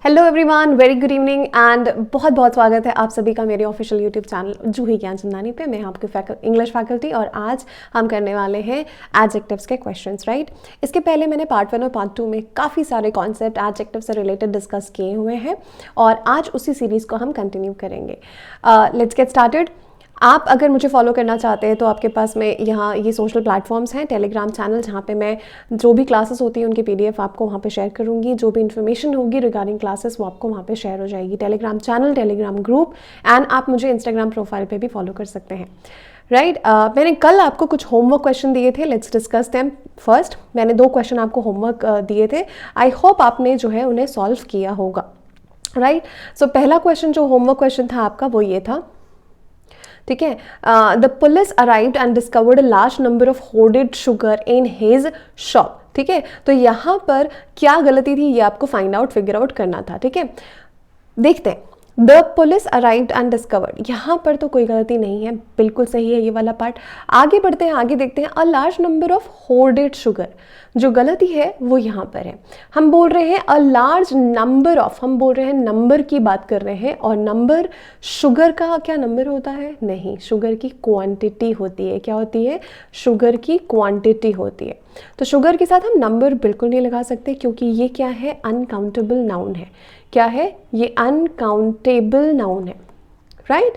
Hello everyone, very good evening and बहुत बहुत स्वागत है आप सभी का मेरे ऑफिशियल यूट्यूब चैनल जूही ज्ञानचंदानी पे। मैं आपकी इंग्लिश फैकल्टी और आज हम करने वाले हैं एडजेक्टिव्स के क्वेश्चंस, राइट। इसके पहले मैंने पार्ट 1 और पार्ट 2 में काफ़ी सारे कॉन्सेप्ट एडजेक्टिव से रिलेटेड डिस्कस किए हुए हैं और आज उसी सीरीज़ को हम कंटिन्यू करेंगे। Let's get started. आप अगर मुझे फॉलो करना चाहते हैं तो आपके पास में यहाँ ये सोशल प्लेटफॉर्म्स हैं, टेलीग्राम चैनल जहाँ पे मैं जो भी क्लासेस होती हैं उनकी पीडीएफ आपको वहाँ पे शेयर करूँगी। जो भी इन्फॉर्मेशन होगी रिगार्डिंग क्लासेस वो आपको वहाँ पे शेयर हो जाएगी। Telegram channel, Telegram group and आप मुझे इंस्टाग्राम प्रोफाइल पे भी फॉलो कर सकते हैं, राइट। मैंने कल आपको कुछ होमवर्क क्वेश्चन दिए थे, लेट्स डिस्कस देम फर्स्ट। मैंने 2 क्वेश्चन आपको होमवर्क दिए थे, आई होप आपने जो है उन्हें सॉल्व किया होगा, राइट। सो पहला क्वेश्चन जो होमवर्क क्वेश्चन था आपका वो ये था, ठीक है। The police arrived and discovered a large number of hoarded sugar in his shop, ठीक है। तो यहाँ पर क्या गलती थी ये आपको फाइंड आउट, फिगर आउट करना था, ठीक है। देखते हैं, the police arrived and discovered, यहाँ पर तो कोई गलती नहीं है, बिल्कुल सही है ये वाला पार्ट। आगे बढ़ते हैं, आगे देखते हैं, a large number of hoarded sugar, जो गलती है वो यहाँ पर है। हम बोल रहे हैं अ लार्ज नंबर ऑफ, हम बोल रहे हैं नंबर की बात कर रहे हैं और नंबर शुगर का क्या नंबर होता है? नहीं, शुगर की क्वांटिटी होती है। क्या होती है? शुगर की क्वांटिटी होती है। तो शुगर के साथ हम नंबर बिल्कुल नहीं लगा सकते क्योंकि ये क्या है? अनकाउंटेबल नाउन है। क्या है ये? अनकाउंटेबल नाउन है, राइट।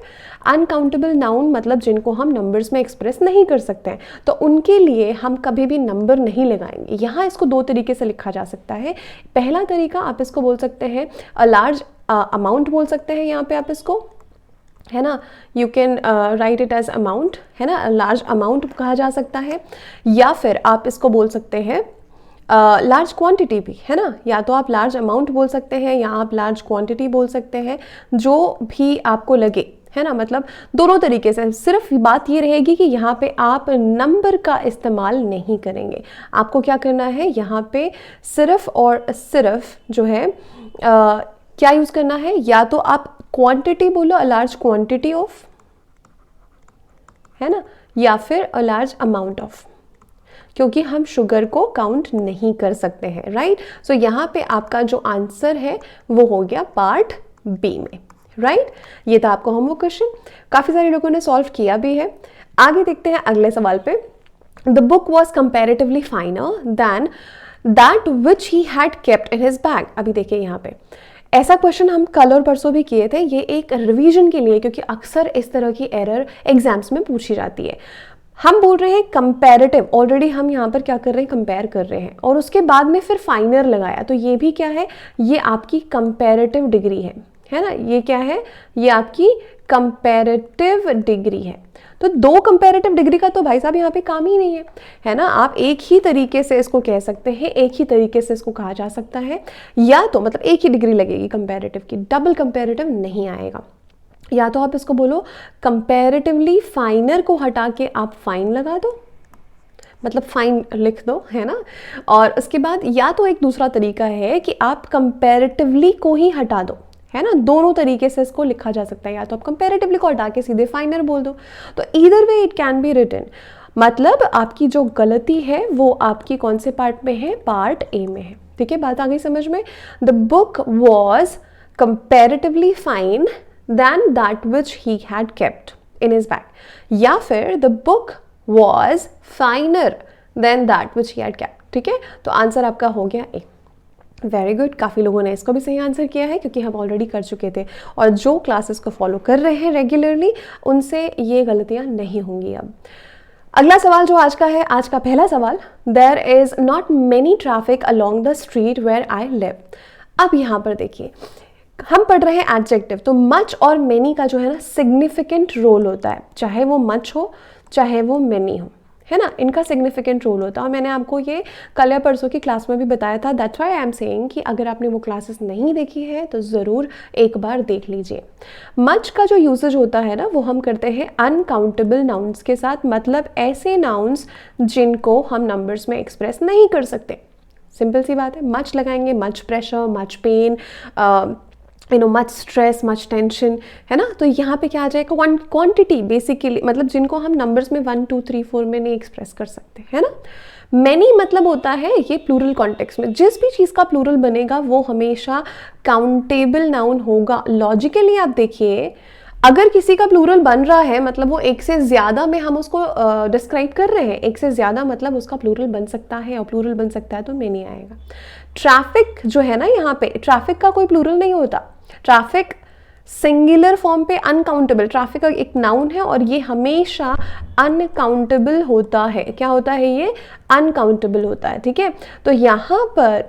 अनकाउंटेबल नाउन मतलब जिनको हम नंबर्स में एक्सप्रेस नहीं कर सकते हैं, तो उनके लिए हम कभी भी नंबर नहीं लगाएंगे। यहाँ इसको 2 तरीके से लिखा जा सकता है। पहला तरीका आप इसको बोल सकते हैं अ लार्ज अमाउंट बोल सकते हैं, यहाँ पे आप इसको, है ना, you can write it as amount, है ना, लार्ज अमाउंट कहा जा सकता है। या फिर आप इसको बोल सकते हैं लार्ज क्वांटिटी भी, है ना। या तो आप लार्ज अमाउंट बोल सकते हैं या आप लार्ज क्वांटिटी बोल सकते हैं, जो भी आपको लगे, है ना। मतलब दोनों तरीके से। सिर्फ बात ये रहेगी कि यहाँ पे आप नंबर का इस्तेमाल नहीं करेंगे। आपको क्या करना है यहाँ पे? सिर्फ और सिर्फ जो है क्या यूज़ करना है? या तो आप क्वांटिटी बोलो, अ लार्ज क्वांटिटी ऑफ, है ना, या फिर अ लार्ज अमाउंट ऑफ, क्योंकि हम शुगर को काउंट नहीं कर सकते हैं, राइट। सो यहाँ पे आपका जो आंसर है वो हो गया पार्ट बी में, राइट। ये था आपका होमवर्क क्वेश्चन, काफ़ी सारे लोगों ने सॉल्व किया भी है। आगे देखते हैं अगले सवाल पे। The book was comparatively finer than that which he had kept in his bag. अभी देखिए यहाँ पे ऐसा क्वेश्चन हम कल और परसों भी किए थे। ये एक रिवीजन के लिए, क्योंकि अक्सर इस तरह की एरर एग्जाम्स में पूछी जाती है। हम बोल रहे हैं कंपैरेटिव, ऑलरेडी हम यहाँ पर क्या कर रहे हैं? कंपेयर कर रहे हैं और उसके बाद में फिर फाइनर लगाया, तो ये भी क्या है? ये आपकी कंपैरेटिव डिग्री है ना। ये क्या है? ये आपकी कंपैरेटिव डिग्री है। तो 2 कंपैरेटिव डिग्री का तो भाई साहब यहाँ पे काम ही नहीं है ना। आप एक ही तरीके से इसको कह सकते हैं, एक ही तरीके से इसको कहा जा सकता है, या तो मतलब एक ही डिग्री लगेगी कंपैरेटिव की, डबल कंपैरेटिव नहीं आएगा। या तो आप इसको बोलो कंपैरेटिवली फाइनर को हटा के आप फाइन लगा दो, मतलब फाइन लिख दो, है ना। और उसके बाद या तो एक दूसरा तरीका है कि आप कंपैरेटिवली को ही हटा दो, है ना। दोनों तरीके से इसको लिखा जा सकता है। या तो आप कंपैरेटिवली को हटा के सीधे फाइनर बोल दो, तो either way it can be written. मतलब आपकी जो गलती है वो आपकी कौन से पार्ट में है? पार्ट ए में है, ठीक है। बात आ गई समझ में? The book was comparatively fine than that which he had kept in his bag, या फिर the book was finer than that which he had kept, ठीक है। तो आंसर आपका हो गया ए। वेरी गुड, काफ़ी लोगों ने इसको भी सही आंसर किया है क्योंकि हम ऑलरेडी कर चुके थे और जो क्लासेस को फॉलो कर रहे हैं रेगुलरली उनसे ये गलतियाँ नहीं होंगी अब। अगला सवाल जो आज का है, आज का पहला सवाल, there is not many traffic along the street where I live. अब यहाँ पर देखिए, हम पढ़ रहे हैं एडजेक्टिव, तो मच और मेनी का जो है ना सिग्निफिकेंट रोल होता है, चाहे वो मच हो चाहे वो मेनी हो, है ना। इनका सिग्निफिकेंट रोल होता है और मैंने आपको ये कल या परसों की क्लास में भी बताया था। That's why I am saying कि अगर आपने वो क्लासेस नहीं देखी है तो ज़रूर एक बार देख लीजिए। मच का जो यूसेज होता है ना वो हम करते हैं अनकाउंटेबल नाउन्स के साथ, मतलब ऐसे नाउन्स जिनको हम नंबर्स में एक्सप्रेस नहीं कर सकते। सिंपल सी बात है, मच लगाएंगे, much pressure, much pain, much stress, much tension, है ना। तो यहाँ पे क्या आ जाएगा? क्वांटिटी बेसिकली, मतलब जिनको हम नंबर्स में 1 2 3 4 में नहीं एक्सप्रेस कर सकते, है ना। मैनी मतलब होता है ये प्लूरल कॉन्टेक्स्ट में, जिस भी चीज़ का प्लूरल बनेगा वो हमेशा काउंटेबल नाउन होगा। लॉजिकली आप देखिए, अगर किसी का प्लूरल बन रहा है मतलब वो एक से ज़्यादा में हम उसको डिस्क्राइब कर रहे हैं, एक से ज़्यादा मतलब उसका प्लूरल बन सकता है, और प्लूरल बन सकता है तो मैनी आएगा। ट्रैफिक जो है ना, यहाँ पे ट्रैफिक का कोई प्लूरल नहीं होता। ट्रैफिक सिंगुलर फॉर्म पे अनकाउंटेबल, ट्रैफिक का एक नाउन है और ये हमेशा अनकाउंटेबल होता है। क्या होता है ये? अनकाउंटेबल होता है, ठीक है। तो यहाँ पर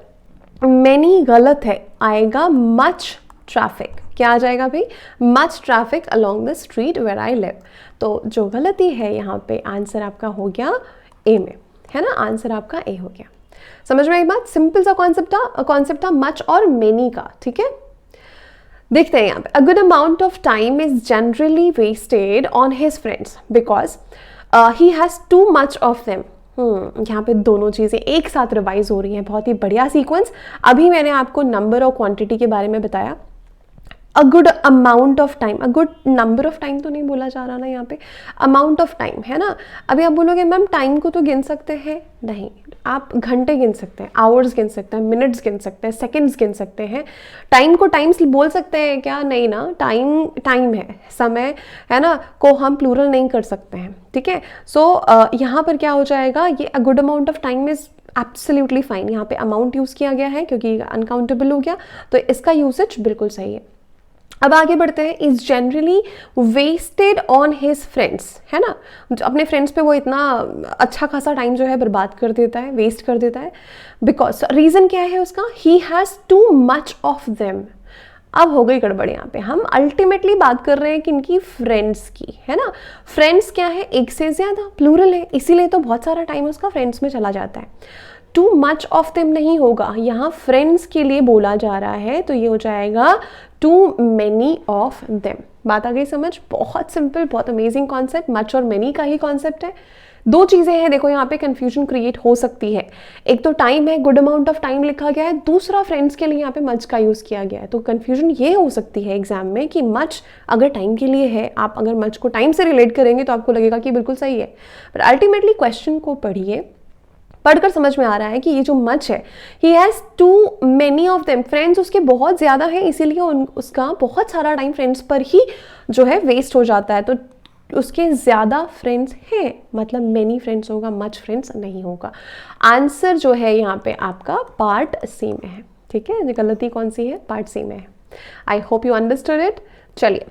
मैनी गलत है, आएगा मच ट्रैफिक। क्या आ जाएगा भाई? Much traffic along the street where I live. तो जो गलती है यहाँ पे, आंसर आपका हो गया ए में, है ना, आंसर आपका ए हो गया। समझ में आई बात? सिंपल सा कॉन्सेप्ट था मच और मेनी का, ठीक है। देखते हैं यहाँ पे, a good amount of time is generally wasted on his friends because he has too much of them. यहाँ पे दोनों चीज़ें एक साथ रिवाइज हो रही हैं, बहुत ही बढ़िया सीक्वेंस। अभी मैंने आपको नंबर और क्वांटिटी के बारे में बताया। अ good amount of time, a good number of time तो नहीं बोला जा रहा ना यहाँ पे, अमाउंट ऑफ टाइम है ना। अभी आप बोलोगे मैम टाइम को तो गिन सकते हैं, नहीं, आप घंटे गिन सकते हैं, आवर्स गिन सकते हैं, मिनट्स गिन सकते हैं, सेकंड्स गिन सकते हैं। टाइम को टाइम्स बोल सकते हैं क्या? नहीं ना, टाइम टाइम है, समय है ना, को हम प्लूरल नहीं कर सकते हैं, ठीक है। सो यहाँ पर क्या हो जाएगा, ये अ good amount of time is absolutely fine. यहाँ पे अमाउंट यूज़ किया गया है क्योंकि अनकाउंटेबल हो गया, तो इसका यूसेज बिल्कुल सही है। अब आगे बढ़ते हैं, is generally wasted on his friends, है ना, अपने फ्रेंड्स पे वो इतना अच्छा खासा टाइम जो है बर्बाद कर देता है, वेस्ट कर देता है। बिकॉज रीजन क्या है उसका? ही has to much of them. अब हो गई गड़बड़ यहाँ पे, हम अल्टीमेटली बात कर रहे हैं किनकी? फ्रेंड्स की, है ना। फ्रेंड्स क्या है? एक से ज्यादा, प्लूरल है, इसीलिए तो बहुत सारा टाइम उसका फ्रेंड्स में चला जाता है। टू मच ऑफ देम नहीं होगा, यहाँ फ्रेंड्स के लिए बोला जा रहा है, तो ये हो जाएगा टू मैनी ऑफ देम। बात आ गई समझ? बहुत सिंपल, बहुत अमेजिंग कॉन्सेप्ट, मच और मैनी का ही कॉन्सेप्ट है। दो चीज़ें हैं, देखो यहाँ पे कंफ्यूजन क्रिएट हो सकती है। एक तो टाइम है, गुड अमाउंट ऑफ टाइम लिखा गया है, दूसरा फ्रेंड्स के लिए यहाँ पे मच का यूज़ किया गया है। तो कंफ्यूजन ये हो सकती है एग्जाम में कि मच अगर टाइम के लिए है, आप अगर मच को टाइम से रिलेट करेंगे तो आपको लगेगा कि बिल्कुल सही है, बट अल्टीमेटली क्वेश्चन को पढ़िए, पढ़कर समझ में आ रहा है कि ये जो मच है, he has too many of them, friends उसके बहुत ज़्यादा हैं, इसीलिए उसका बहुत सारा टाइम फ्रेंड्स पर ही जो है वेस्ट हो जाता है। तो उसके ज़्यादा फ्रेंड्स हैं, मतलब मैनी फ्रेंड्स होगा, मच फ्रेंड्स नहीं होगा। आंसर जो है यहाँ पे आपका पार्ट सी में है, ठीक है। गलती कौन सी है? पार्ट सी में है। आई होप यू अंडरस्टूड इट। चलिए,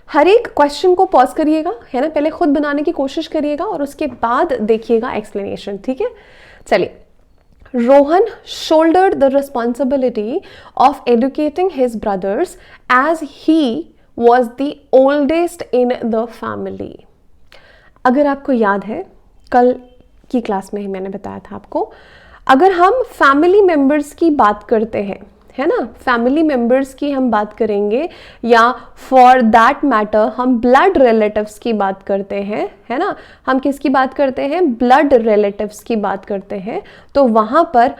हर एक क्वेश्चन को पॉज करिएगा, है ना, पहले खुद बनाने की कोशिश करिएगा और उसके बाद देखिएगा एक्सप्लेनेशन, ठीक है। चलिए, Rohan shouldered the responsibility of educating his brothers as he was the oldest in the family. अगर आपको याद है, कल की क्लास में ही मैंने बताया था आपको, अगर हम फैमिली मेंबर्स की बात करते हैं, है ना, फैमिली मेंबर्स की हम बात करेंगे, या फॉर दैट मैटर हम ब्लड रिलेटिव्स की बात करते हैं, है ना, हम किसकी बात करते हैं? ब्लड रिलेटिव्स की बात करते हैं। तो वहाँ पर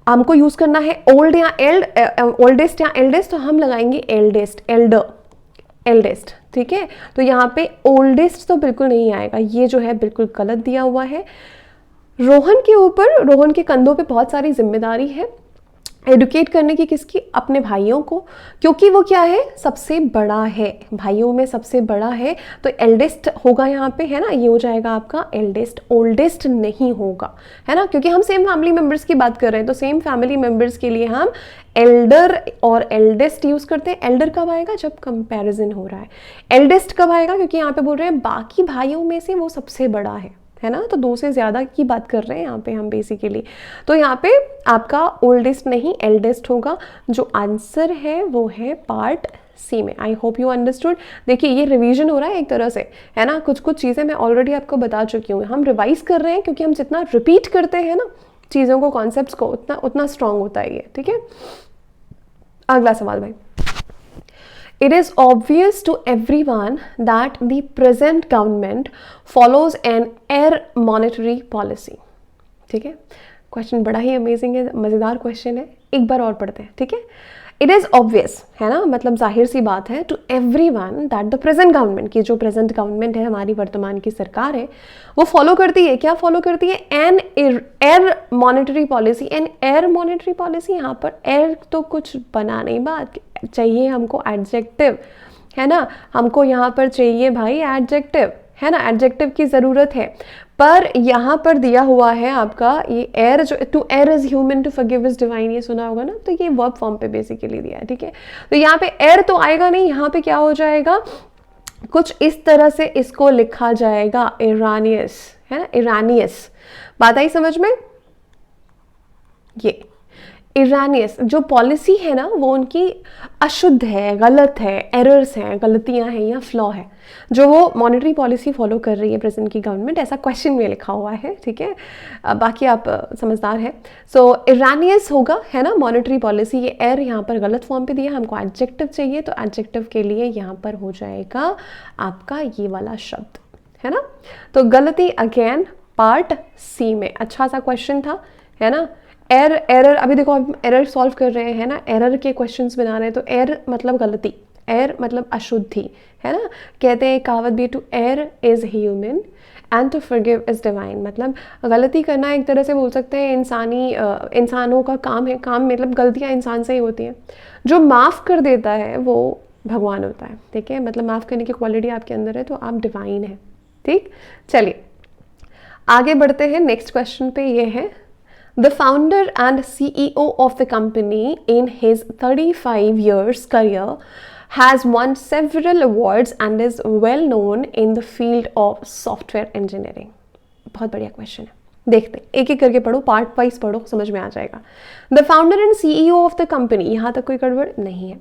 हमको यूज़ करना है ओल्ड या ओल्डेस्ट या एल्डेस्ट, तो हम लगाएंगे एल्डेस्ट, एल्डेस्ट, ठीक है। तो यहाँ पे ओल्डेस्ट तो बिल्कुल नहीं आएगा, ये जो है बिल्कुल गलत दिया हुआ है। रोहन के ऊपर, रोहन के कंधों पे बहुत सारी जिम्मेदारी है एडुकेट करने की, किसकी? अपने भाइयों को, क्योंकि वो क्या है? सबसे बड़ा है, भाइयों में सबसे बड़ा है, तो एल्डेस्ट होगा यहाँ पे, है ना, ये हो जाएगा आपका एल्डेस्ट, ओल्डेस्ट नहीं होगा, है ना, क्योंकि हम सेम फैमिली मेंबर्स की बात कर रहे हैं, तो सेम फैमिली मेंबर्स के लिए हम एल्डर और एल्डेस्ट यूज करते हैं। एल्डर कब आएगा? जब कंपैरिजन हो रहा है। एल्डेस्ट कब आएगा? क्योंकि यहाँ पे बोल रहे हैं बाकी भाइयों में से वो सबसे बड़ा है ना, तो दो से ज़्यादा की बात कर रहे हैं यहाँ पे हम बेसिकली। तो यहाँ पे आपका ओल्डेस्ट नहीं एल्डेस्ट होगा। जो आंसर है वो है पार्ट सी में। आई होप यू अंडरस्टूड। देखिए, ये रिवीजन हो रहा है एक तरह से, है ना, कुछ कुछ चीज़ें मैं ऑलरेडी आपको बता चुकी हूँ, हम रिवाइज कर रहे हैं क्योंकि हम जितना रिपीट करते हैं ना चीज़ों को, कॉन्सेप्ट्स को, उतना स्ट्रांग होता है ये, ठीक है। अगला सवाल भाई, it is obvious to everyone that the present government follows an air monetary policy. ठीक है, क्वेश्चन बड़ा ही अमेजिंग है, मज़ेदार क्वेश्चन है, एक बार और पढ़ते हैं, ठीक है। इट इज़ ऑब्वियस है ना, मतलब जाहिर सी बात है to everyone that the present government, की जो प्रेजेंट गवर्नमेंट है हमारी वर्तमान की सरकार है, वो फॉलो करती है, क्या फॉलो करती है, an air monetary policy. An air monetary policy, यहाँ पर एयर तो कुछ बना नहीं, बात चाहिए हमको एडजेक्टिव, है ना, हमको यहाँ पर चाहिए भाई एडजेक्टिव, है ना, एडजेक्टिव की ज़रूरत है। पर यहाँ पर दिया हुआ है आपका ये एयर, जो to err is human to forgive is divine, ये सुना होगा ना, तो ये वर्ब फॉर्म पे बेसिकली दिया है, ठीक है। तो यहाँ पे एयर तो आएगा नहीं, यहाँ पे क्या हो जाएगा, कुछ इस तरह से इसको लिखा जाएगा, इरानियस, है ना, इरानियस। बात आई समझ में, ये इरानियस जो पॉलिसी है ना वो उनकी अशुद्ध है, गलत है, एरर्स हैं, गलतियां हैं या फ्लॉ है, जो वो मॉनेटरी पॉलिसी फॉलो कर रही है प्रेजेंट की गवर्नमेंट, ऐसा क्वेश्चन में लिखा हुआ है, ठीक है। बाकी आप समझदार हैं। सो इरानियस होगा, है ना, मॉनेटरी पॉलिसी। ये एर यहाँ पर गलत फॉर्म पे दिया, हमको एडजेक्टिव चाहिए, तो एडजेक्टिव के लिए यहाँ पर हो जाएगा आपका ये वाला शब्द, है ना। तो गलती अगेन पार्ट सी में, अच्छा सा क्वेश्चन था, है ना। एरर, अभी देखो हम एरर सॉल्व कर रहे हैं ना, एरर के क्वेश्चंस बना रहे हैं, तो एर मतलब गलती, एर मतलब अशुद्धि, है ना। कहते हैं कहावत भी, to err is human and to forgive is divine, मतलब गलती करना एक तरह से बोल सकते हैं इंसानों का काम है, काम मतलब गलतियाँ इंसान से ही होती हैं, जो माफ़ कर देता है वो भगवान होता है, ठीक है, मतलब माफ़ करने की क्वालिटी आपके अंदर है, तो आप डिवाइन है, ठीक। चलिए आगे बढ़ते हैं, नेक्स्ट क्वेश्चन पे ये है, The founder and CEO of the company in his 35 years career has won several awards and is well known in the field of software engineering. बहुत बढ़िया क्वेश्चन है, देखते एक एक करके पढ़ो, पार्ट वाइज पढ़ो, समझ में आ जाएगा। The founder and CEO of the company, यहाँ तक कोई गड़बड़ नहीं है।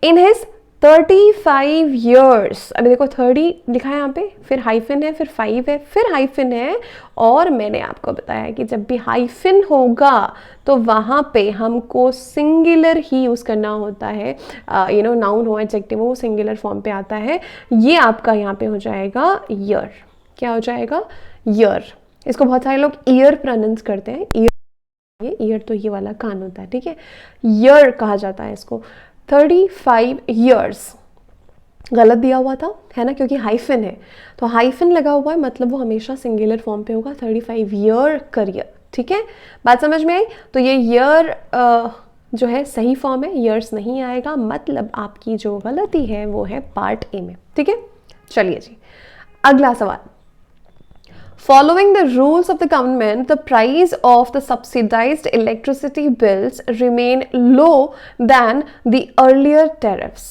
In his 35 years, अभी देखो 30 लिखा है यहाँ पे, फिर हाइफिन है, फिर 5 है, फिर हाइफिन है, और मैंने आपको बताया कि जब भी हाइफिन होगा तो वहाँ पे हमको सिंगुलर ही यूज़ करना होता है, नाउन हो एडजेक्टिव हो, सिंगुलर फॉर्म पे आता है। ये आपका यहाँ पे हो जाएगा ईयर, क्या हो जाएगा, ईयर। इसको बहुत सारे लोग ईयर प्रोनाउंस करते हैं, ईयर तो ये वाला कान होता है, ठीक है, ईयर कहा जाता है इसको। 35 years गलत दिया हुआ था, है ना, क्योंकि हाइफिन है, तो हाइफिन लगा हुआ है, मतलब वो हमेशा सिंगुलर फॉर्म पे होगा, 35 year करियर, ठीक है। बात समझ में आई। तो ये ईयर जो है सही फॉर्म है, ईयर्स नहीं आएगा, मतलब आपकी जो गलती है वो है पार्ट ए में, ठीक है। चलिए जी अगला सवाल, Following the rules of the government, the price of the subsidized electricity bills remain low than the earlier tariffs.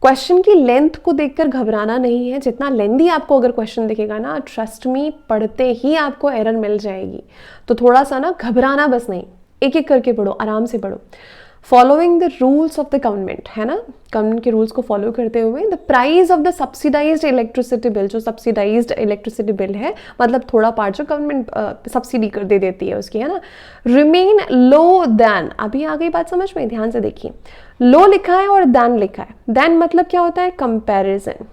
Question की लेंथ को देखकर घबराना नहीं है, जितना लेंदी आपको अगर क्वेश्चन दिखेगा ना, ट्रस्ट मी पढ़ते ही आपको एरर मिल जाएगी, तो थोड़ा सा ना घबराना बस नहीं, एक एक करके पढ़ो, आराम से पढ़ो। Following the rules of the government, है ना, गवर्नमेंट के रूल्स को फॉलो करते हुए, the price of the subsidised electricity bill, जो सब्सिडाइज्ड इलेक्ट्रिसिटी बिल है, मतलब थोड़ा पार्ट जो गवर्नमेंट सब्सिडी कर दे देती है उसकी, है ना, रिमेन लो दैन, अभी आ गई बात समझ में, ध्यान से देखिए, लो लिखा है और दैन लिखा है, दैन मतलब क्या होता है, कंपैरिजन,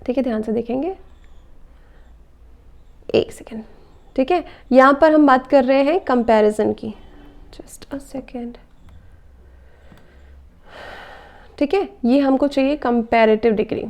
ठीक है, ध्यान से देखेंगे, एक सेकेंड, ठीक है, यहाँ पर हम बात कर रहे हैं कंपैरिजन की, जस्ट अ सेकेंड, ठीक है, ये हमको चाहिए कंपैरेटिव डिग्री,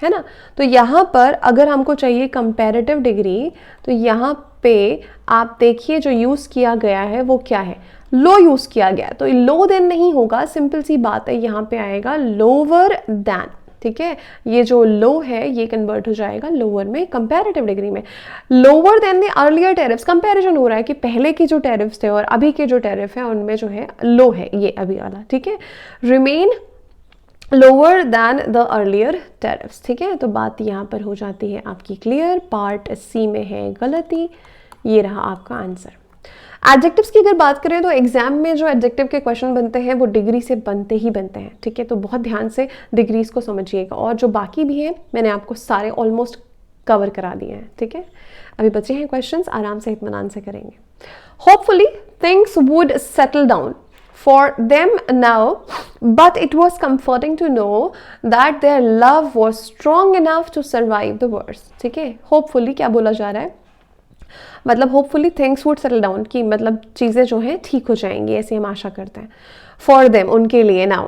है ना। तो यहाँ पर अगर हमको चाहिए कंपैरेटिव डिग्री, तो यहाँ पे आप देखिए जो यूज़ किया गया है वो क्या है, लो यूज़ किया गया, तो लो देन नहीं होगा, सिंपल सी बात है, यहाँ पे आएगा लोअर दैन, ठीक है, ये जो लो है ये कन्वर्ट हो जाएगा लोअर में, कंपैरेटिव डिग्री में। Lower than the earlier tariffs, comparison हो रहा है कि पहले के जो टैरिफ्स थे और अभी के जो टैरिफ है उनमें जो है लो है ये अभी वाला, ठीक है, remain lower than the earlier tariffs, ठीक है। तो बात यहाँ पर हो जाती है आपकी क्लियर, पार्ट सी में है गलती, ये रहा आपका आंसर। एडजेक्टिव्स की अगर बात करें तो एग्जाम में जो एडजेक्टिव के क्वेश्चन बनते हैं वो डिग्री से बनते ही बनते हैं, ठीक है, तो बहुत ध्यान से डिग्रीज को समझिएगा, और जो बाकी भी हैं मैंने आपको सारे ऑलमोस्ट कवर करा दिए हैं, ठीक है। अभी बचे हैं क्वेश्चंस, आराम से इत्मीनान से करेंगे। Hopefully things would settle down for them now, but it was comforting to know that their love was strong enough to survive the worst, ठीक है। hopefully क्या बोला जा रहा है, मतलब hopefully things would settle down, कि मतलब चीज़ें जो हैं ठीक हो जाएंगी, ऐसी हम आशा करते हैं फॉर देम, उनके लिए now.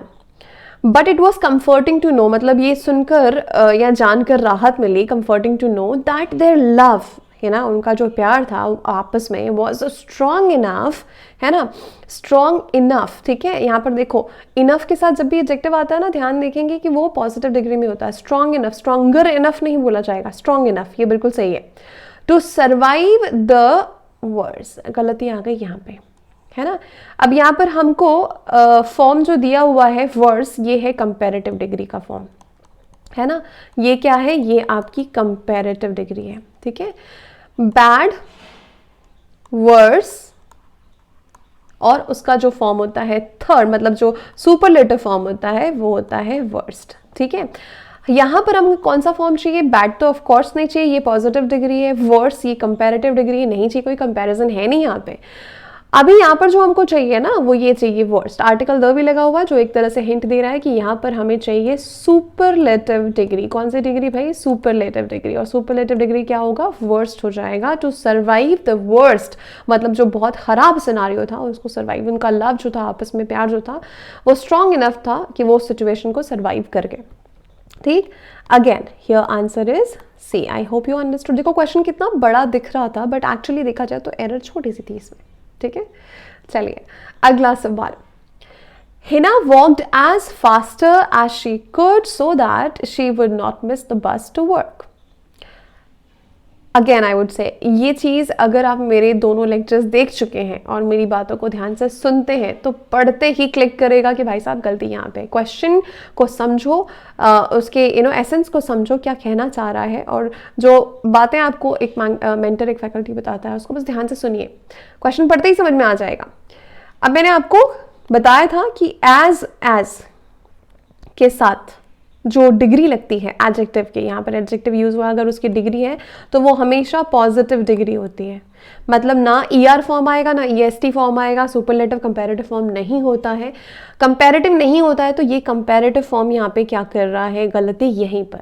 But it was comforting to know, मतलब ये सुनकर या जानकर राहत मिली, comforting to know that their love, है ना, उनका जो प्यार था आपस में वॉज स्ट्रॉन्ग इनफ, है ना, स्ट्रॉन्ग इनफ, ठीक है। यहाँ पर देखो इनफ के साथ जब भी एडजेक्टिव आता है ना, ध्यान देखेंगे कि वो पॉजिटिव डिग्री में होता है। स्ट्रॉन्ग इनफ, स्ट्रॉन्गर इनफ नहीं बोला जाएगा, स्ट्रॉन्ग इनफ, ये बिल्कुल सही है। टू सर्वाइव द वर्स, गलती आ गई यहाँ पे, है ना। अब यहाँ पर हमको फॉर्म जो दिया हुआ है वर्स, ये है कंपैरेटिव डिग्री का फॉर्म, है ना। ये क्या है, ये आपकी कंपैरेटिव डिग्री है, ठीक है। बैड, वर्स, और उसका जो फॉर्म होता है थर्ड, मतलब जो सुपरलेटिव फॉर्म होता है वो होता है वर्स्ट, ठीक है। यहाँ पर हमको कौन सा फॉर्म चाहिए, बैड तो ऑफ कोर्स नहीं चाहिए, ये पॉजिटिव डिग्री है। वर्स ये कंपैरेटिव डिग्री नहीं चाहिए, कोई कंपैरिजन है नहीं यहाँ पे। अभी यहाँ पर जो हमको चाहिए ना, वो ये चाहिए वर्स्ट। आर्टिकल द भी लगा हुआ है जो एक तरह से हिंट दे रहा है कि यहाँ पर हमें चाहिए सुपरलेटिव डिग्री। कौन सी डिग्री भाई, सुपरलेटिव डिग्री। और सुपरलेटिव डिग्री क्या होगा, वर्स्ट हो जाएगा। टू सर्वाइव द वर्स्ट, मतलब जो बहुत खराब सिनारियो था उसको सर्वाइव, उनका लव जो था, आपस में प्यार जो था, वो स्ट्रॉन्ग इनफ था कि वो सिचुएशन को सर्वाइव कर गए, ठीक। Again here answer is C. I hope you understood. देखो क्वेश्चन कितना बड़ा दिख रहा था, बट एक्चुअली देखा जाए तो एरर छोटी सी थी इसमें, ठीक है। चलिए अगला सवाल। Hina walked as faster as she could so that she would not miss the bus to work. Again I would say ये चीज़ अगर आप मेरे दोनों लेक्चर्स देख चुके हैं और मेरी बातों को ध्यान से सुनते हैं तो पढ़ते ही क्लिक करेगा कि भाई साहब गलती यहाँ पे। क्वेश्चन को समझो, उसके एसेंस को समझो, क्या कहना चाह रहा है, और जो बातें आपको एक मेंटर, एक फैकल्टी बताता है उसको बस ध्यान से सुनिए, क्वेश्चन पढ़ते ही समझ में आ जाएगा। अब मैंने आपको बताया था कि एज के साथ जो डिग्री लगती है एडजेक्टिव के, यहाँ पर एडजेक्टिव यूज हुआ, अगर उसकी डिग्री है तो वो हमेशा पॉजिटिव डिग्री होती है। मतलब ना ER फॉर्म आएगा ना EST फॉर्म आएगा, सुपरलेटिव कंपैरेटिव फॉर्म नहीं होता है। कंपैरेटिव नहीं होता है तो ये कंपैरेटिव फॉर्म यहाँ पे क्या कर रहा है, गलती यहीं पर।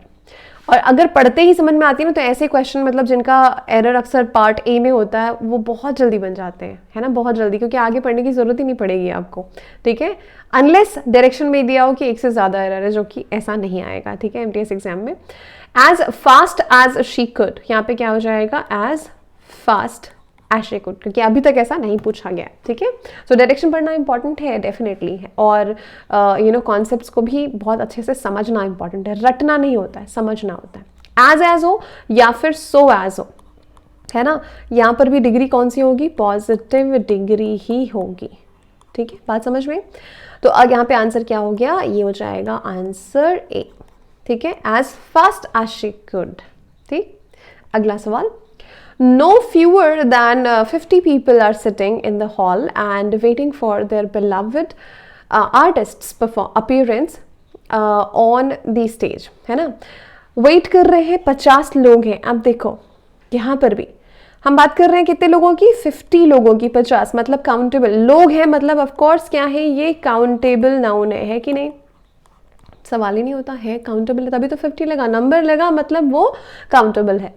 और अगर पढ़ते ही समझ में आती है ना तो ऐसे क्वेश्चन, मतलब जिनका एरर अक्सर पार्ट ए में होता है, वो बहुत जल्दी बन जाते हैं, है ना, बहुत जल्दी, क्योंकि आगे पढ़ने की जरूरत ही नहीं पड़ेगी आपको, ठीक है। अनलेस डायरेक्शन में दिया हो कि एक से ज्यादा एरर है, जो कि ऐसा नहीं आएगा, ठीक है, MTS एग्जाम में। As fast as she could, यहाँ पे क्या हो जाएगा, as fast as she could, क्योंकि अभी तक ऐसा नहीं पूछा गया, ठीक है। सो डायरेक्शन पढ़ना इंपॉर्टेंट है, डेफिनेटली है, और कॉन्सेप्ट्स को भी बहुत अच्छे से समझना इंपॉर्टेंट है, रटना नहीं होता है, समझना होता है। एज हो या फिर सो एज हो, है ना, यहाँ पर भी डिग्री कौन सी होगी, पॉजिटिव डिग्री ही होगी, ठीक है, बात समझ में। तो अब यहाँ पे आंसर क्या हो गया, ये हो जाएगा आंसर ए, ठीक है, as fast as she could, ठीक। अगला सवाल। No fewer than 50 people are sitting in the hall and waiting for their beloved artist's appearance on the stage, है ना। वेट कर रहे हैं 50 लोग हैं। अब देखो यहाँ पर भी हम बात कर रहे हैं कितने लोगों की, 50 लोगों की। 50 मतलब काउंटेबल लोग हैं, मतलब ऑफ कोर्स क्या है, ये काउंटेबल नाउन है कि नहीं, सवाल ही नहीं होता है, काउंटेबल है तभी तो 50 लगा, नंबर लगा मतलब वो काउंटेबल है।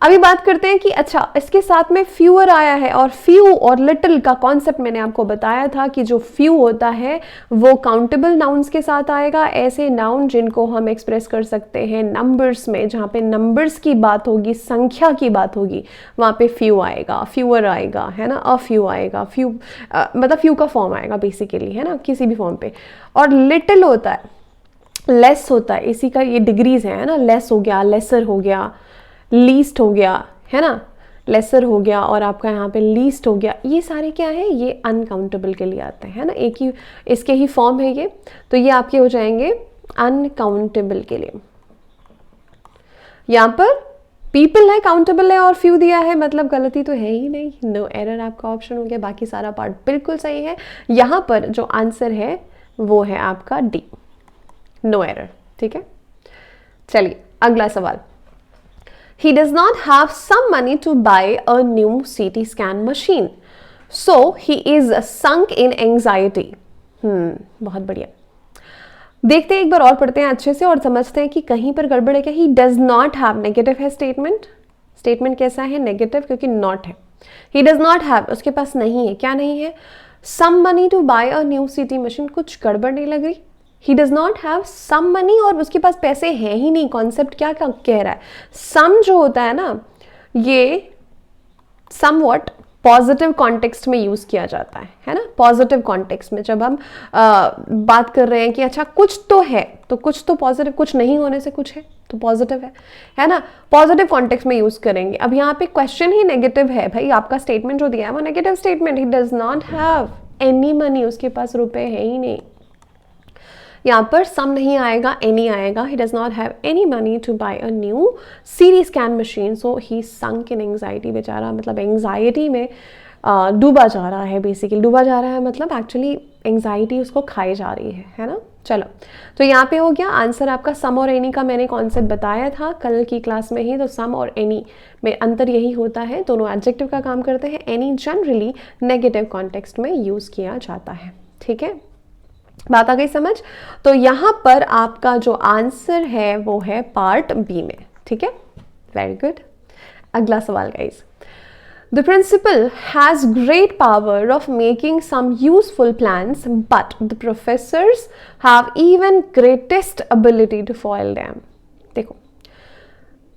अभी बात करते हैं कि अच्छा इसके साथ में फ्यूअर आया है, और फ्यू और लिटिल का कॉन्सेप्ट मैंने आपको बताया था कि जो फ्यू होता है वो काउंटेबल नाउन्स के साथ आएगा। ऐसे नाउन जिनको हम एक्सप्रेस कर सकते हैं नंबर्स में, जहाँ पे नंबर्स की बात होगी, संख्या की बात होगी, वहाँ पे फ्यू आएगा, फ्यूअर आएगा, है ना, अ फ्यू आएगा, फ्यू मतलब फ्यू का फॉर्म आएगा बेसिकली, है ना, किसी भी फॉर्म पे। और लिटिल होता है, लेस होता है, इसी का ये डिग्रीज है ना, लेस हो गया, लेसर हो गया, लीस्ट हो गया, है ना, लेसर हो गया, और आपका यहाँ पे लीस्ट हो गया। ये सारे क्या है, ये अनकाउंटेबल के लिए आते हैं, है ना, एक ही इसके ही फॉर्म है ये, तो ये आपके हो जाएंगे अनकाउंटेबल के लिए। यहाँ पर पीपल है, काउंटेबल है, और फ्यू दिया है, मतलब गलती तो है ही नहीं, नो एरर आपका ऑप्शन हो गया, बाकी सारा पार्ट बिल्कुल सही है। यहाँ पर जो आंसर है वो है आपका डी, नो एरर, ठीक है। चलिए अगला सवाल। He does not have some money to buy a new CT scan machine, so he is sunk in anxiety. बहुत बढ़िया। देखते हैं एक बार और पढ़ते हैं अच्छे से और समझते हैं कि कहीं पर गड़बड़ है क्या। He does not have, negative है स्टेटमेंट, स्टेटमेंट कैसा है, नेगेटिव, क्योंकि नॉट है, ही डज नॉट हैव, उसके पास नहीं है, क्या नहीं है, some money to buy a new CT machine, कुछ गड़बड़ नहीं लग रही, he does not have some money और उसके पास पैसे हैं ही नहीं, कॉन्सेप्ट क्या कह रहा है, सम जो होता है ना ये समवॉट पॉजिटिव कॉन्टेक्स्ट में यूज किया जाता है ना, पॉजिटिव कॉन्टेक्स्ट में जब हम बात कर रहे हैं कि अच्छा कुछ तो है, तो कुछ तो पॉजिटिव, कुछ नहीं होने से कुछ है तो पॉजिटिव है ना, पॉजिटिव कॉन्टेक्स्ट में यूज करेंगे। अब यहाँ पे क्वेश्चन ही नेगेटिव है भाई, आपका स्टेटमेंट जो दिया है वो negative statement, he does not have any money, उसके पास रुपए है ही नहीं, यहाँ पर सम नहीं आएगा, एनी आएगा, he does not have any money to buy a new CT scan machine, so he sunk in anxiety, बेचारा मतलब एंग्जाइटी में डूबा जा रहा है, बेसिकली डूबा जा रहा है मतलब एक्चुअली एंग्जाइटी उसको खाई जा रही है ना। चलो तो यहाँ पे हो गया आंसर आपका, सम और एनी का मैंने कॉन्सेप्ट बताया था कल की क्लास में ही, तो सम और एनी में अंतर यही होता है, दोनों एडजेक्टिव का काम करते हैं, एनी जनरली नेगेटिव कॉन्टेक्स्ट में यूज किया जाता है, ठीक है, बात आ गई समझ। तो यहाँ पर आपका जो आंसर है वो है पार्ट बी में, ठीक है, वेरी गुड। अगला सवाल guys, the principal has great power of making some useful plans but the professors have even greatest ability to foil them. देखो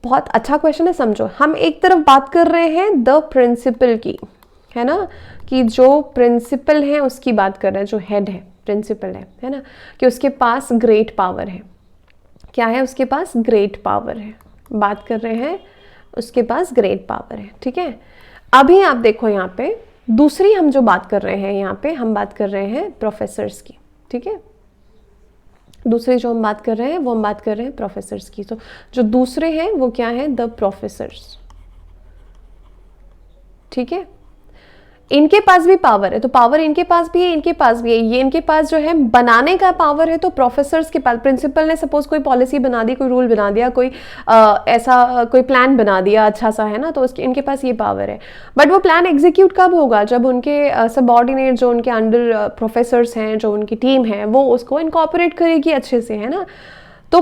बहुत अच्छा क्वेश्चन है, समझो, हम एक तरफ बात कर रहे हैं द प्रिंसिपल की, है ना, कि जो प्रिंसिपल है उसकी बात कर रहे हैं, जो हेड है प्रिंसिपल है ना, कि उसके पास ग्रेट पावर है, क्या है उसके पास ग्रेट पावर है, बात कर रहे हैं उसके पास ग्रेट पावर है, ठीक है। अभी आप देखो यहाँ पे दूसरी हम जो बात कर रहे हैं, यहाँ पे हम बात कर रहे हैं प्रोफेसर्स की, ठीक है, दूसरी जो हम बात कर रहे हैं वो हम बात कर रहे हैं प्रोफेसर्स की, तो जो दूसरे हैं वो क्या है, द प्रोफेसर्स, ठीक है, इनके पास भी पावर है, तो पावर इनके पास भी है, इनके पास भी है, ये इनके पास जो है बनाने का पावर है, तो प्रोफेसर्स के पास, प्रिंसिपल ने सपोज कोई पॉलिसी बना दी, कोई रूल बना दिया, कोई ऐसा कोई प्लान बना दिया अच्छा सा, है ना, तो उसके इनके पास ये पावर है, बट वो प्लान एग्जीक्यूट कब होगा, जब उनके सबऑर्डिनेट जो उनके अंडर प्रोफेसर्स हैं, जो उनकी टीम है, वो उसको इनकॉर्पोरेट करेगी अच्छे से, है ना, तो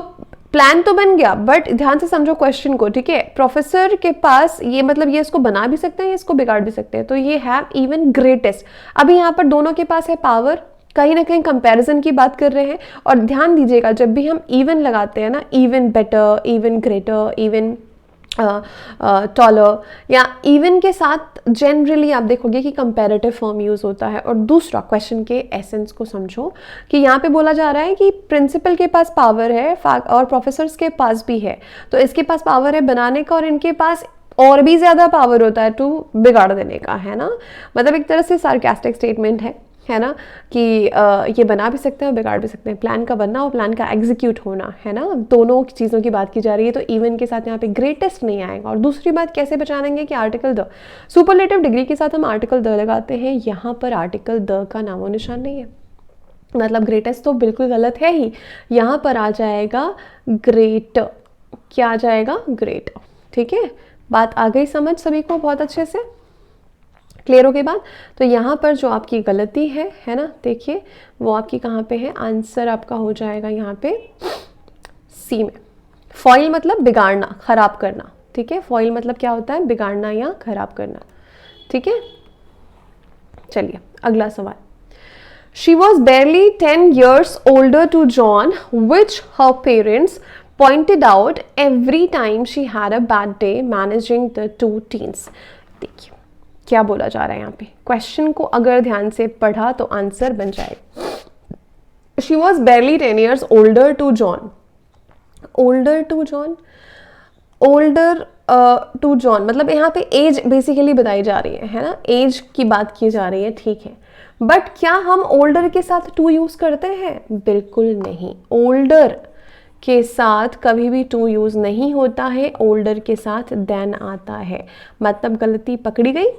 प्लान तो बन गया, बट ध्यान से समझो क्वेश्चन को, ठीक है, प्रोफेसर के पास ये मतलब ये इसको बना भी सकते हैं, इसको बिगाड़ भी सकते हैं, तो ये हैव इवन ग्रेटेस्ट, अभी यहाँ पर दोनों के पास है पावर, कहीं ना कहीं कंपैरिजन की बात कर रहे हैं, और ध्यान दीजिएगा जब भी हम इवन लगाते हैं ना, even better, even greater, even taller, या इवन के साथ जनरली आप देखोगे कि कंपैरेटिव फॉर्म यूज होता है। और दूसरा क्वेश्चन के एसेंस को समझो कि यहाँ पे बोला जा रहा है कि प्रिंसिपल के पास पावर है और प्रोफेसर्स के पास भी है, तो इसके पास पावर है बनाने का और इनके पास और भी ज़्यादा पावर होता है टू बिगाड़ देने का, है ना, मतलब एक तरह से सार्कास्टिक स्टेटमेंट है ना, कि ये बना भी सकते हैं और बिगाड़ भी सकते हैं, प्लान का बनना और प्लान का एग्जीक्यूट होना, है ना, दोनों चीज़ों की बात की जा रही है, तो इवन के साथ यहाँ पे ग्रेटेस्ट नहीं आएगा। और दूसरी बात कैसे पहचानेंगे कि आर्टिकल द, सुपरलेटिव डिग्री के साथ हम आर्टिकल द लगाते हैं, यहाँ पर आर्टिकल द का नामो निशान नहीं है, मतलब ग्रेटेस्ट तो बिल्कुल गलत है ही, यहाँ पर आ जाएगा ग्रेट, क्या आ जाएगा ग्रेट, ठीक है, बात आ गई समझ सभी को बहुत अच्छे से, क्लियर हो गई बात। तो यहाँ पर जो आपकी गलती है ना, देखिए वो आपकी कहाँ पे है, आंसर आपका हो जाएगा यहाँ पे सी में, फॉइल मतलब बिगाड़ना, खराब करना, ठीक है, फॉइल मतलब क्या होता है, बिगाड़ना या खराब करना, ठीक है। चलिए अगला सवाल, she was barely 10 years older to John, which her parents pointed out every time she had a bad day managing the two teens। देखिए क्या बोला जा रहा है यहाँ पे, क्वेश्चन को अगर ध्यान से पढ़ा तो आंसर बन जाएगा। She was barely 10 years older to John, older to John, older to John मतलब यहाँ पे एज बेसिकली बताई जा रही है ना, एज की बात की जा रही है, ठीक है, बट क्या हम ओल्डर के साथ टू यूज करते हैं, बिल्कुल नहीं, ओल्डर के साथ कभी भी टू यूज नहीं होता है, ओल्डर के साथ देन आता है, मतलब गलती पकड़ी गई,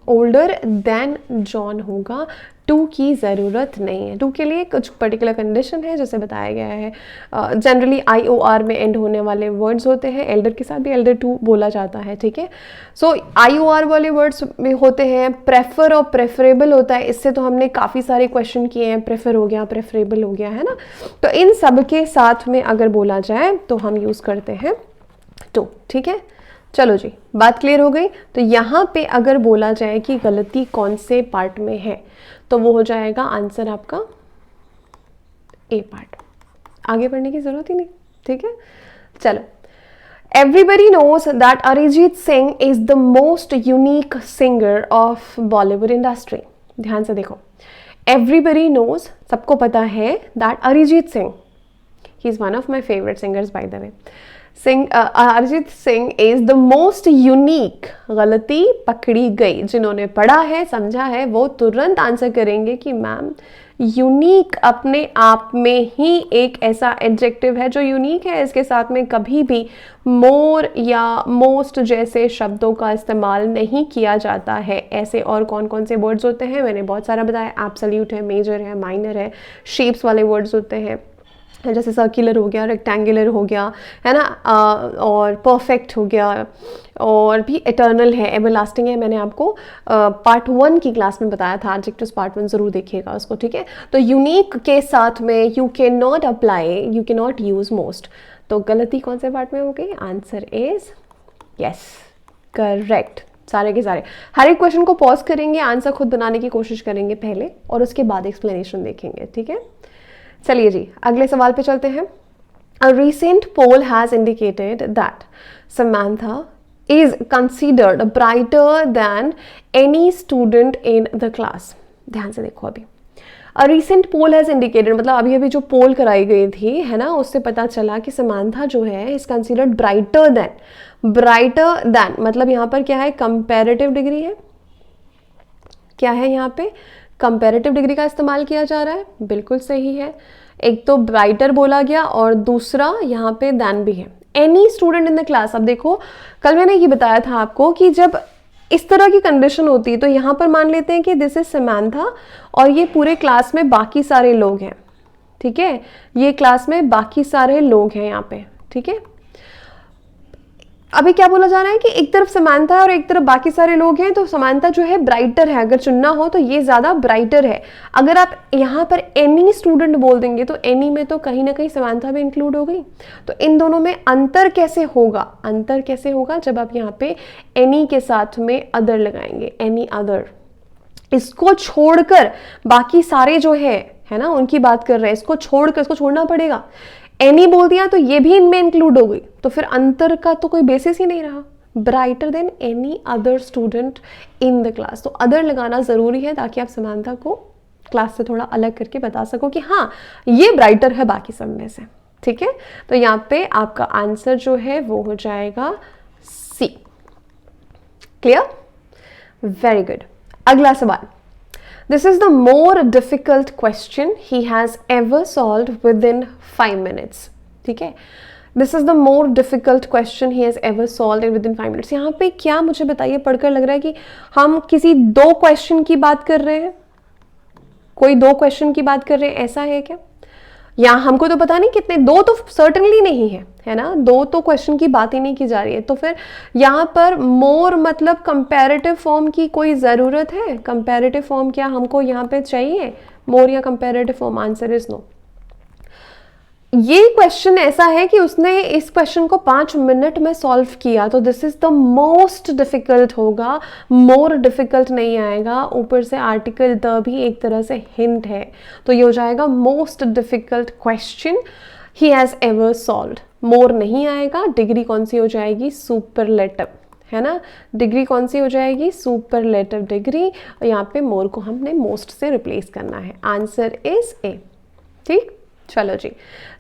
ओल्डर देन जॉन होगा, टू की ज़रूरत नहीं है, टू के लिए कुछ पर्टिकुलर कंडीशन है जैसे बताया गया है, जनरली IOR में एंड होने वाले वर्ड्स होते हैं, एल्डर के साथ भी एल्डर टू बोला जाता है, ठीक है, सो IOR वाले वर्ड्स में होते हैं, प्रेफर और प्रेफरेबल होता है, इससे तो हमने काफ़ी सारे क्वेश्चन किए हैं, प्रेफर हो गया, प्रेफरेबल हो गया, है ना, तो इन सब के साथ में अगर बोला जाए तो हम यूज़ करते हैं टू, ठीक है, चलो जी, बात क्लियर हो गई। तो यहाँ पे अगर बोला जाए कि गलती कौन से पार्ट में है तो वो हो जाएगा आंसर आपका ए पार्ट। आगे बढ़ने की जरूरत ही नहीं, ठीक है। चलो, everybody knows that Arijit Singh is the most unique singer of Bollywood industry. ध्यान से देखो, एवरीबडी नोज, सबको पता है that Arijit Singh, he is one of my favourite singers by the way, Arijit Singh is the most unique. गलती पकड़ी गई। जिन्होंने पढ़ा है, समझा है, वो तुरंत आंसर करेंगे कि मैम यूनिक अपने आप में ही एक ऐसा एडजेक्टिव है जो यूनिक है, इसके साथ में कभी भी मोर या मोस्ट जैसे शब्दों का इस्तेमाल नहीं किया जाता है। ऐसे और कौन कौन से वर्ड्स होते हैं, मैंने बहुत सारा बताया। एब्सोल्यूट है, मेजर है, माइनर है, शेप्स वाले वर्ड्स होते हैं, जैसे सर्कुलर हो गया, रेक्टेंगुलर हो गया, है ना, और परफेक्ट हो गया, और भी इटर्नल है, एवरलास्टिंग है। मैंने आपको पार्ट 1 की क्लास में बताया था, एडजेक्टिव्स पार्ट 1 जरूर देखिएगा उसको, ठीक है। तो यूनिक के साथ में you can not apply, you can not use most. तो गलती कौन से पार्ट में हो गई? Answer is yes, correct. सारे के सारे हर एक क्वेश्चन को पॉज करेंगे, आंसर खुद बनाने की कोशिश करेंगे पहले, और उसके बाद एक्सप्लेनेशन देखेंगे, ठीक है। चलिए जी, अगले सवाल पे चलते हैं। A recent poll has indicated that Samantha is considered brighter than any student in the class. ध्यान से देखो अभी, A recent poll has indicated मतलब अभी अभी जो पोल कराई गई थी, है ना, उससे पता चला कि समांथा जो है is considered brighter than मतलब यहाँ पर क्या है? कंपैरेटिव डिग्री है। क्या है यहाँ पे? कंपैरेटिव डिग्री का इस्तेमाल किया जा रहा है, बिल्कुल सही है। एक तो ब्राइटर बोला गया और दूसरा यहाँ पे दैन भी है। Any student in the class. अब देखो, कल मैंने ये बताया था आपको कि जब इस तरह की कंडीशन होती है तो यहाँ पर मान लेते हैं कि दिस इज समांथा और ये पूरे क्लास में बाकी सारे लोग हैं, ठीक है। ये क्लास में बाकी सारे लोग हैं यहाँ पे, ठीक है। अभी क्या बोला जा रहा है कि एक तरफ समानता है और एक तरफ बाकी सारे लोग हैं, तो समानता जो है ब्राइटर है। अगर चुनना हो तो ये ज्यादा ब्राइटर है। अगर आप यहाँ पर एनी स्टूडेंट बोल देंगे तो एनी में तो कहीं ना कहीं समानता भी इंक्लूड हो गई। तो इन दोनों में अंतर कैसे होगा? अंतर कैसे होगा? जब आप यहाँ पे एनी के साथ में अदर लगाएंगे, एनी अदर। इसको छोड़कर बाकी सारे जो है ना, उनकी बात कर रहे हैं, इसको छोड़कर, इसको छोड़ना पड़ेगा। एनी बोल दिया तो ये भी इनमें इंक्लूड हो गई, तो फिर अंतर का तो कोई बेसिस ही नहीं रहा। Brighter then any other student in the class. तो अदर लगाना जरूरी है ताकि आप समानता को क्लास से थोड़ा अलग करके बता सको कि हाँ ये ब्राइटर है बाकी सब में से, ठीक है। तो यहाँ पे आपका आंसर जो है वो हो जाएगा सी। क्लियर? Very good. अगला सवाल। This is the more difficult question he has ever solved within 5 minutes. ठीक है? This is the more difficult question he has ever solved within 5 minutes. यहाँ पे क्या, मुझे बताइए, पढ़कर लग रहा है कि हम किसी 2 क्वेश्चन की बात कर रहे हैं, कोई 2 क्वेश्चन की बात कर रहे हैं, ऐसा है क्या? यहाँ हमको तो पता नहीं कितने, 2 तो सर्टनली नहीं है ना, 2 तो क्वेश्चन की बात ही नहीं की जा रही है। तो फिर यहाँ पर मोर मतलब कंपैरेटिव फॉर्म की कोई ज़रूरत है? कंपैरेटिव फॉर्म क्या हमको यहाँ पे चाहिए, मोर या comparative form? Answer is no. ये क्वेश्चन ऐसा है कि उसने इस क्वेश्चन को 5 मिनट में सॉल्व किया, तो this is the most difficult होगा, मोर डिफिकल्ट नहीं आएगा। ऊपर से आर्टिकल द भी एक तरह से हिंट है, तो ये हो जाएगा most difficult question he has ever solved. More नहीं आएगा, डिग्री कौन सी हो जाएगी? सुपरलेटिव, है ना। डिग्री कौन सी हो जाएगी? Superlative degree. यहाँ पे मोर को हमने मोस्ट से रिप्लेस करना है। Answer is a. ठीक, चलो जी।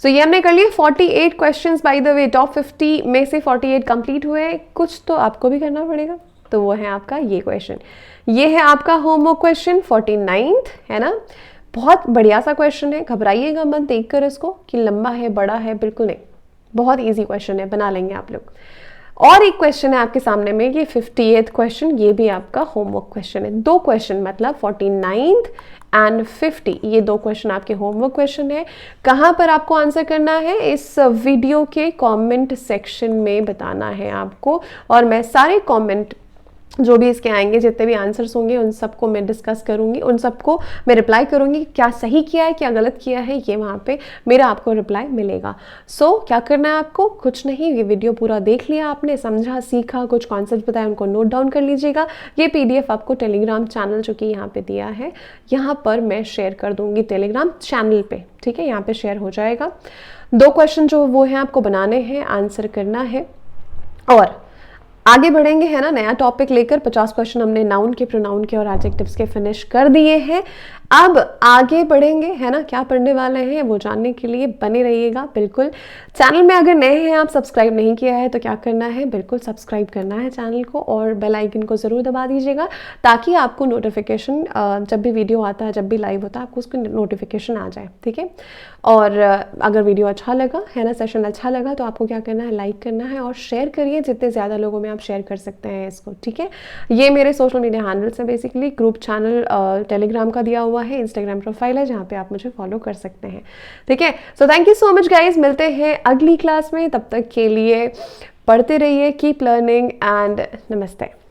सो ये हमने कर लिए 48 questions. Bye the way top 50 में से 48 कंप्लीट हुए। कुछ तो आपको भी करना पड़ेगा, तो वो है आपका ये क्वेश्चन। ये है आपका होमवर्क क्वेश्चन 49th, है ना। बहुत बढ़िया सा क्वेश्चन है, घबराइएगा मत देखकर इसको कि लंबा है, बड़ा है, बिल्कुल नहीं, बहुत इजी क्वेश्चन है, बना लेंगे आप लोग। और एक क्वेश्चन है आपके सामने में, ये 50th क्वेश्चन, ये भी आपका होमवर्क क्वेश्चन है। 2 क्वेश्चन मतलब 49th एंड 50, ये 2 क्वेश्चन आपके होमवर्क क्वेश्चन है। कहाँ पर आपको आंसर करना है? इस वीडियो के कमेंट सेक्शन में बताना है आपको, और मैं सारे कमेंट जो भी इसके आएंगे, जितने भी आंसर्स होंगे उन सबको मैं डिस्कस करूंगी, उन सबको मैं रिप्लाई करूंगी, क्या सही किया है क्या गलत किया है, ये वहाँ पे मेरा आपको रिप्लाई मिलेगा। सो क्या करना है आपको, कुछ नहीं, ये वीडियो पूरा देख लिया आपने, समझा सीखा, कुछ कॉन्सेप्ट बताया उनको नोट डाउन कर लीजिएगा। ये PDF आपको टेलीग्राम चैनल जो कि यहाँ पे दिया है, यहाँ पर मैं शेयर कर दूंगी टेलीग्राम चैनल पे, ठीक है, यहाँ पे शेयर हो जाएगा। 2 क्वेश्चन जो वो हैं आपको बनाने हैं, आंसर करना है और आगे बढ़ेंगे, है ना, नया टॉपिक लेकर। 50 क्वेश्चन हमने नाउन के, प्रोनाउन के और एडजेक्टिव्स के फिनिश कर दिए हैं। अब आगे बढ़ेंगे, है ना, क्या पढ़ने वाले हैं वो जानने के लिए बने रहिएगा बिल्कुल। चैनल में अगर नए हैं आप, सब्सक्राइब नहीं किया है तो क्या करना है, बिल्कुल सब्सक्राइब करना है चैनल को और बेल आइकन को ज़रूर दबा दीजिएगा, ताकि आपको नोटिफिकेशन जब भी वीडियो आता है, जब भी लाइव होता है, आपको उसकी नोटिफिकेशन आ जाए, ठीक है। और अगर वीडियो अच्छा लगा, है ना, सेशन अच्छा लगा, तो आपको क्या करना है, लाइक करना है और शेयर करिए, जितने ज़्यादा लोगों में आप शेयर कर सकते हैं इसको, ठीक है। ये मेरे सोशल मीडिया हैंडल्स हैं, बेसिकली ग्रुप चैनल टेलीग्राम का दिया हुआ है, इंस्टाग्राम प्रोफाइल है जहाँ पे आप मुझे फॉलो कर सकते हैं, ठीक है। So thank you so much guys, मिलते हैं अगली क्लास में, तब तक के लिए पढ़ते रहिए, कीप लर्निंग एंड नमस्ते।